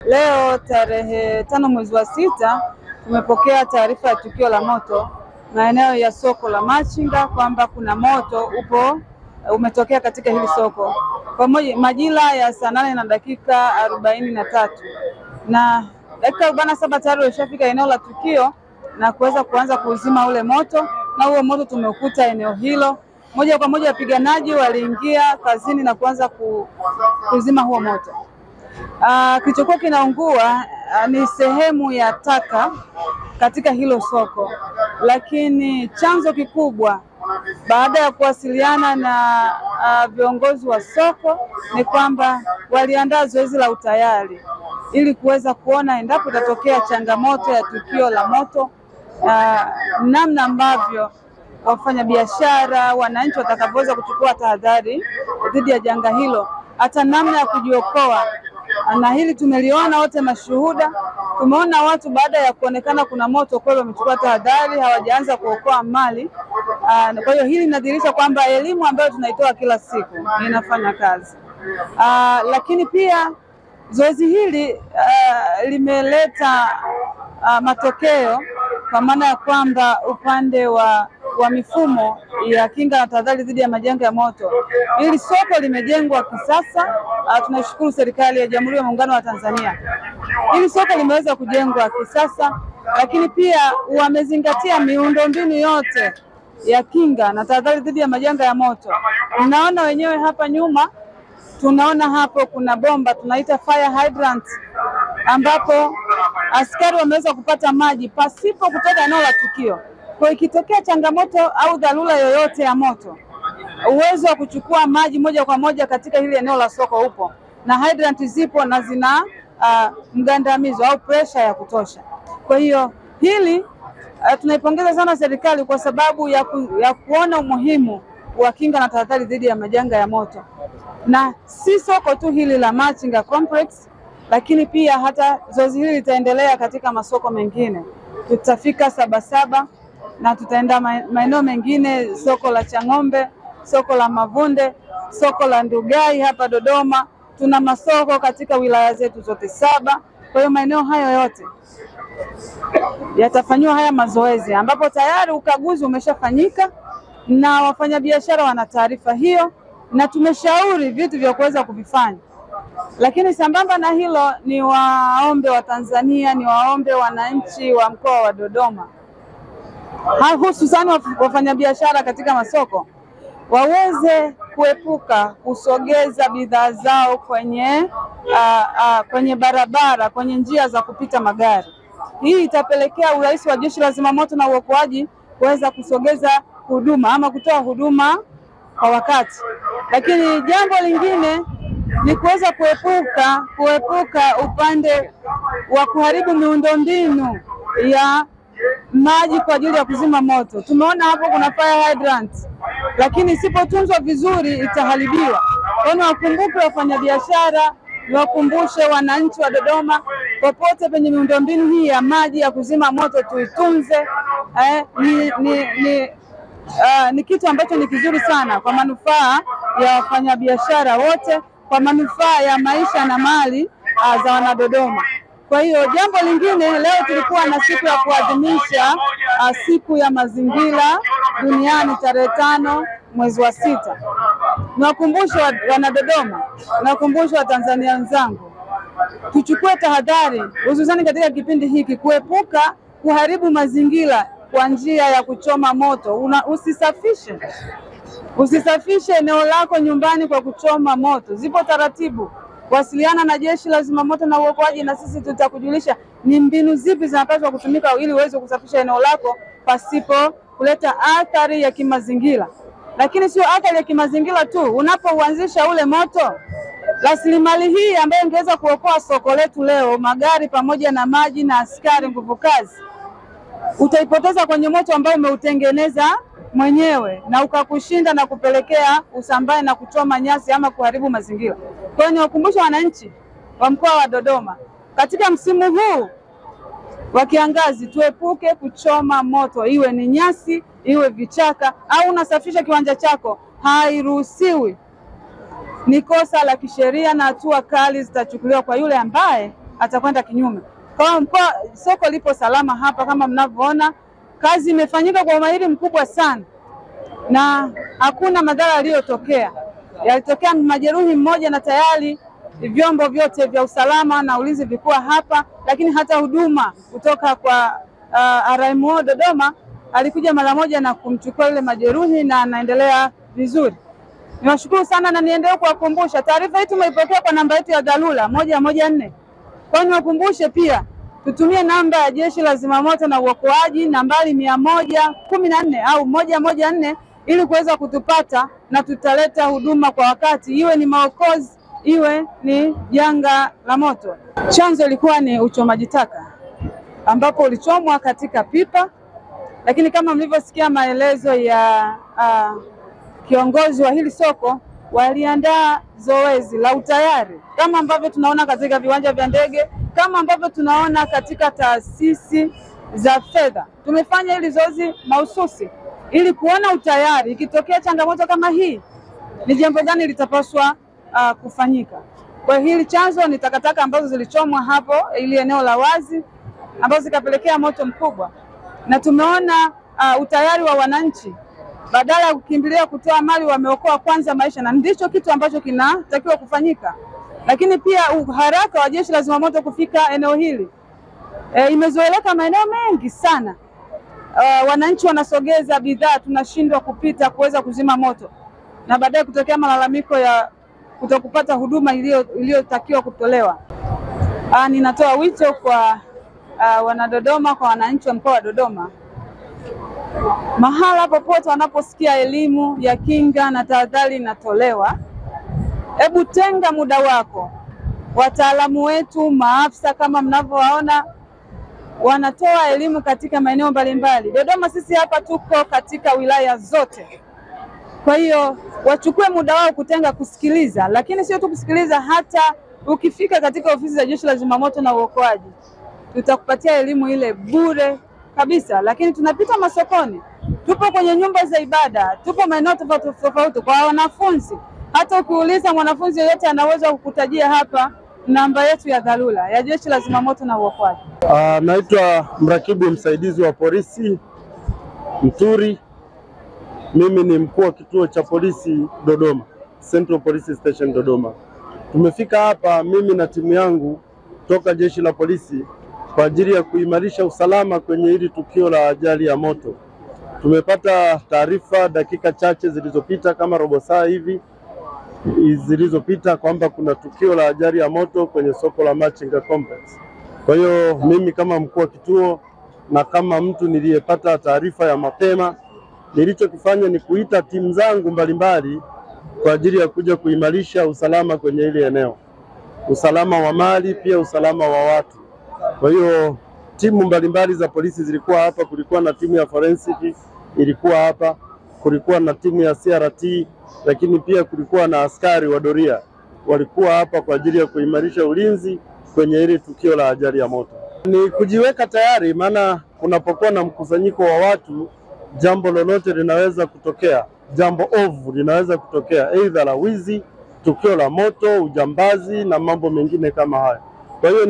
Leo tarehe 5 mwezi wa sita tumepokea taarifa ya tukio la moto maeneo ya soko la Machinga kwamba kuna moto umetokea katika hili soko kwa majira ya saa 8:43 na dakika 47 tayari wameshafika eneo la tukio na kuweza kuanza kuzima ule moto, na huo moto tumeukuta eneo hilo. Moja kwa moja wapiganaji waliingia kazini na kuanza kuzima huo moto. Kilichokuwa kinaungua ni sehemu ya taka katika hilo soko, lakini chanzo kikubwa baada ya kuwasiliana na viongozi wa soko ni kwamba waliandaa zoezi la utayari ili kuweza kuona endapo itatokea changamoto ya tukio la moto, namna ambavyo wafanyabiashara, wananchi watakavyoweza kuchukua tahadhari dhidi ya janga hilo, hata namna ya kujiokoa. Na hili tumeliona, wote mashuhuda. Tumeona watu baada ya kuonekana kuna moto kweli wamechukua tahadhari, hawajaanza kuokoa mali. Kwa hiyo hili linadhihirisha kwamba elimu ambayo tunaitoa kila siku inafanya kazi. Lakini pia zoezi hili limeleta matokeo kwa maana ya kwamba upande wa mifumo ya kinga na tahadhari dhidi ya majanga ya moto, hili soko limejengwa kisasa. Tunashukuru serikali ya Jamhuri ya Muungano wa Tanzania, hili soko limeweza kujengwa kisasa, lakini pia wamezingatia miundombinu yote ya kinga na tahadhari dhidi ya majanga ya moto. Unaona wenyewe hapa nyuma, tunaona hapo kuna bomba tunaita fire hydrant, ambapo askari wameweza kupata maji pasipo kutoka eneo la tukio. Kwa ikitokea changamoto au dharura yoyote ya moto, uwezo wa kuchukua maji moja kwa moja katika hili eneo la soko upo, na hydrant zipo na zina mgandamizo au pressure ya kutosha. Kwa hiyo hili tunaipongeza sana serikali kwa sababu ya kuona umuhimu wa kinga na tahadhari dhidi ya majanga ya moto. Na si soko tu hili la Machinga Complex, lakini pia hata zoezi hili litaendelea katika masoko mengine. Tutafika Sabasaba na tutaenda maeneo mengine, soko la Chang'ombe, soko la Mavunde, soko la Ndugai hapa Dodoma. Tuna masoko katika wilaya zetu zote 7. Kwa hiyo maeneo hayo yote yatafanywa haya mazoezi, ambapo tayari ukaguzi umeshafanyika na wafanyabiashara wana taarifa hiyo, na tumeshauri vitu vya kuweza kuvifanya. Lakini sambamba na hilo, ni waombe wa Tanzania, ni waombe wananchi wa mkoa wa Dodoma, hususani wafanyabiashara katika masoko, waweze kuepuka kusogeza bidhaa zao kwenye barabara, kwenye njia za kupita magari. Hii itapelekea urahisi wa Jeshi la Zimamoto na Uokoaji kuweza kusogeza huduma ama kutoa huduma kwa wakati. Lakini jambo lingine ni kuweza kuepuka upande wa kuharibu miundombinu ya maji kwa ajili ya kuzima moto. Tumeona hapo kuna fire hydrant, lakini isipotunzwa vizuri itaharibiwa. Kwa hiyo wakumbuke wafanyabiashara, wakumbushe wananchi wa Dodoma, popote penye miundombinu hii ya maji ya kuzima moto tuitunze. Ni kitu ambacho ni kizuri sana kwa manufaa ya wafanyabiashara wote, kwa manufaa ya maisha na mali za Wanadodoma. Kwa hiyo jambo lingine, leo tulikuwa na siku ya kuadhimisha siku ya mazingira duniani tarehe 5 mwezi wa 6. Nawakumbusha Wanadodoma, nawakumbusha Watanzania wenzangu, tuchukue tahadhari hususani katika kipindi hiki kuepuka kuharibu mazingira kwa njia ya kuchoma moto. Usisafishe eneo lako nyumbani kwa kuchoma moto. Zipo taratibu. Wasiliana na Jeshi la Zimamoto na Uokoaji na sisi tutakujulisha ni mbinu zipi zinapaswa kutumika ili uweze kusafisha eneo lako pasipo kuleta athari ya kimazingira. Lakini sio athari ya kimazingira tu, unapouanzisha ule moto, rasilimali hii ambayo ingeweza kuokoa soko letu leo, magari pamoja na maji na askari nguvu kazi, utaipoteza kwenye moto ambao umeutengeneza mwenyewe na ukakushinda na kupelekea usambae na kuchoma nyasi ama kuharibu mazingira. Kwa hiyo niwakumbusha wananchi wa mkoa wa Dodoma, katika msimu huu wa kiangazi tuepuke kuchoma moto, iwe ni nyasi, iwe vichaka au unasafisha kiwanja chako, hairuhusiwi. Ni kosa la kisheria na hatua kali zitachukuliwa kwa yule ambaye atakwenda kinyume. Kwa soko lipo salama hapa kama mnavyoona. Kazi imefanyika kwa umahiri mkubwa sana na hakuna madhara yaliyotokea. Yalitokea majeruhi mmoja na tayari vyombo vyote vya usalama na ulinzi vilikuwa hapa, lakini hata huduma kutoka kwa RMO Dodoma alikuja mara moja na kumchukua yule majeruhi na anaendelea vizuri. Niwashukuru sana na niendelee kuwakumbusha taarifa hii tumeipokea kwa namba yetu ya dharura 114. Kwa hiyo niwakumbushe pia tutumie namba ya Jeshi la Zimamoto na Uokoaji nambari 114 au 114 ili kuweza kutupata na tutaleta huduma kwa wakati, iwe ni maokozi, iwe ni janga la moto. Chanzo ilikuwa ni uchomaji taka ambapo ulichomwa katika pipa, lakini kama mlivyosikia maelezo ya kiongozi wa hili soko, waliandaa zoezi la utayari kama ambavyo tunaona katika viwanja vya ndege, kama ambavyo tunaona katika taasisi za fedha. Tumefanya hili zoezi mahususi ili kuona utayari, ikitokea changamoto kama hii ni jambo gani litapaswa kufanyika. Kwa hili chanzo ni takataka ambazo zilichomwa hapo ili eneo la wazi ambazo zikapelekea moto mkubwa, na tumeona utayari wa wananchi. Badala ya kukimbilia kutoa mali, wameokoa kwanza maisha, na ndicho kitu ambacho kinatakiwa kufanyika. Lakini pia uharaka wa Jeshi la Zimamoto kufika eneo hili imezoeleka maeneo mengi sana. Wananchi wanasogeza bidhaa, tunashindwa kupita kuweza kuzima moto, na baadaye kutokea malalamiko ya kutokupata huduma iliyotakiwa kutolewa. Ninatoa wito kwa wanadodoma, kwa wananchi wa mkoa wa Dodoma, mahala popote wanaposikia elimu ya kinga na tahadhari inatolewa, hebu tenga muda wako. Wataalamu wetu, maafisa kama mnavyowaona, wanatoa elimu katika maeneo mbalimbali. Dodoma sisi hapa tuko katika wilaya zote. Kwa hiyo wachukue muda wao kutenga kusikiliza, lakini sio tu kusikiliza, hata ukifika katika ofisi za Jeshi la Zimamoto na Uokoaji, tutakupatia elimu ile bure kabisa. Lakini tunapita masokoni, tupo kwenye nyumba za ibada, tupo maeneo tofauti kwa wanafunzi. Hata ukiuliza mwanafunzi yeyote anaweza kukutajia hapa namba yetu ya dharura ya Jeshi la Zimamoto na Uokoaji. Naitwa mrakibu msaidizi wa polisi Mturi. Mimi ni mkuu wa kituo cha polisi Dodoma, Central Police Station Dodoma. Tumefika hapa mimi na timu yangu toka Jeshi la Polisi kwa ajili ya kuimarisha usalama kwenye hili tukio la ajali ya moto. Tumepata taarifa dakika chache zilizopita, kama robo saa hivi zilizopita, kwamba kuna tukio la ajali ya moto kwenye soko la Machinga Complex. Kwa hiyo mimi kama mkuu wa kituo na kama mtu niliyepata taarifa ya mapema, nilichokifanya ni kuita timu zangu mbalimbali kwa ajili ya kuja kuimarisha usalama kwenye ile eneo, usalama wa mali, pia usalama wa watu. Kwa hiyo timu mbalimbali za polisi zilikuwa hapa. Kulikuwa na timu ya forensic ilikuwa hapa, kulikuwa na timu ya CRT, lakini pia kulikuwa na askari wa doria walikuwa hapa kwa ajili ya kuimarisha ulinzi kwenye ile tukio la ajali ya moto. Ni kujiweka tayari, maana kunapokuwa na mkusanyiko wa watu, jambo lolote linaweza kutokea, jambo ovu linaweza kutokea, aidha la wizi, tukio la moto, ujambazi na mambo mengine kama haya. Kwa hiyo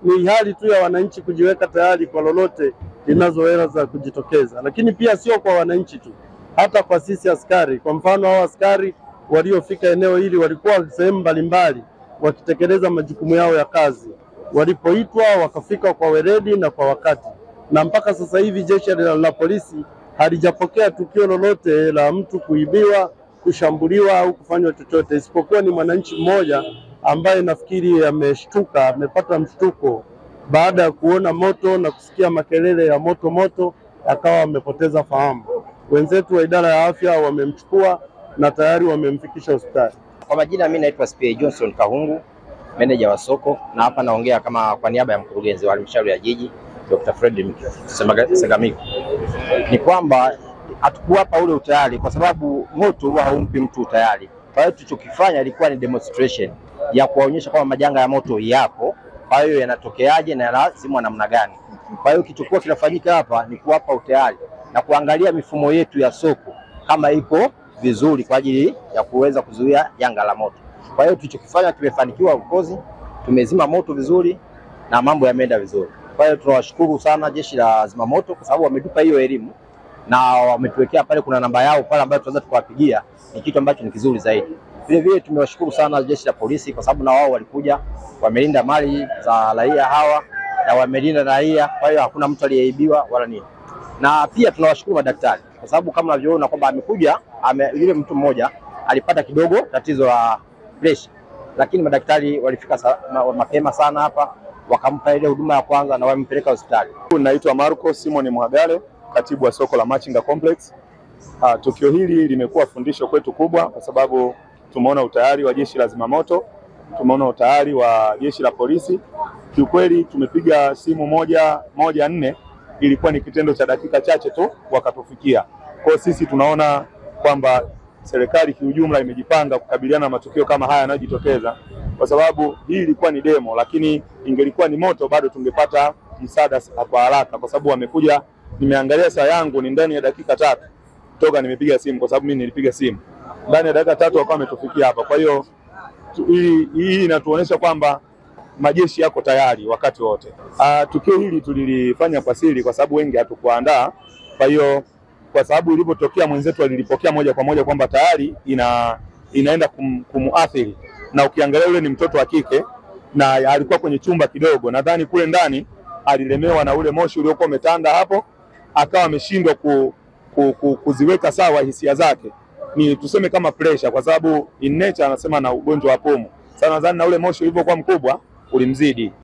ni hali tu ya wananchi kujiweka tayari kwa lolote linazoweza kujitokeza, lakini pia sio kwa wananchi tu, hata kwa sisi askari. Kwa mfano, hao askari waliofika eneo hili walikuwa sehemu mbalimbali wakitekeleza majukumu yao ya kazi. Walipoitwa wakafika kwa weledi na kwa wakati, na mpaka sasa hivi Jeshi la Polisi halijapokea tukio lolote la mtu kuibiwa, kushambuliwa au kufanywa chochote, isipokuwa ni mwananchi mmoja ambaye nafikiri ameshtuka, amepata mshtuko baada ya kuona moto na kusikia makelele ya moto, akawa amepoteza fahamu. Wenzetu wa idara ya afya wamemchukua na tayari wamemfikisha hospitali. Kwa majina, mimi naitwa SPA Johnson Kahungu, meneja wa soko, na hapa naongea kama kwa niaba ya mkurugenzi wa halmashauri ya jiji Dr. Fred Segamiko. Ni kwamba hatukuwapa ule utayari kwa sababu moto huwa haumpi mtu utayari. Kwa hiyo tulichokifanya ilikuwa ni demonstration ya kuwaonyesha kwamba majanga ya moto yapo, kwa hiyo yanatokeaje na yanazimwa namna gani. Kwa hiyo kilichokuwa kinafanyika hapa ni kuwapa utayari na kuangalia mifumo yetu ya soko kama iko vizuri kwa ajili ya kuweza kuzuia janga la moto. Kwa hiyo tulichokifanya kimefanikiwa, ukozi tumezima moto vizuri, na mambo yameenda vizuri. Kwa hiyo tunawashukuru sana Jeshi la Zimamoto kwa sababu wametupa hiyo elimu na wametuwekea pale kuna namba yao pale ambayo tunaweza tukawapigia, ni kitu ambacho ni kizuri zaidi. Vile vile tumewashukuru sana Jeshi la Polisi kwa sababu na wao walikuja wamelinda mali za raia hawa na wamelinda raia, kwa hiyo hakuna mtu aliyeibiwa wala nini. Na pia tunawashukuru madaktari kwa sababu kama unavyoona kwamba amekuja yule mtu mmoja alipata kidogo tatizo la pressure, lakini madaktari walifika mapema sana hapa wakampa ile huduma ya kwanza na wamempeleka hospitali. Naitwa Marco Simon Mhagale, katibu wa soko la Machinga Complex. Tukio hili limekuwa fundisho kwetu kubwa kwa sababu tumeona utayari wa Jeshi la Zimamoto, tumeona utayari wa Jeshi la Polisi. Kiukweli tumepiga simu 114, ilikuwa ni kitendo cha dakika chache tu wakatufikia. Kwa sisi tunaona kwamba serikali kiujumla imejipanga kukabiliana na matukio kama haya yanayojitokeza, kwa sababu hii ilikuwa ni demo, lakini ingelikuwa ni moto bado tungepata msaada kwa haraka, kwa sababu wamekuja. Nimeangalia saa yangu ni ndani ya dakika 3 toka nimepiga simu, kwa sababu mimi nilipiga simu ndani ya dakika 3 wakawa wametufikia hapa. Kwa hiyo hii inatuonyesha kwamba majeshi yako tayari wakati wote. Tukio hili tulilifanya kwa siri kwa sababu wengi hatukuandaa. Kwa hiyo kwa sababu ilipotokea mwenzetu alilipokea moja kwa moja kwamba tayari inaenda kumuathiri, na ukiangalia yule ni mtoto wa kike na alikuwa kwenye chumba kidogo, nadhani kule ndani alilemewa na ule moshi uliokuwa umetanda hapo, akawa ameshindwa kuziweka sawa hisia zake. Ni tuseme kama pressure, kwa sababu in nature anasema na ugonjwa wa pumu. Sasa nadhani na ule moshi ulipokuwa mkubwa ulimzidi.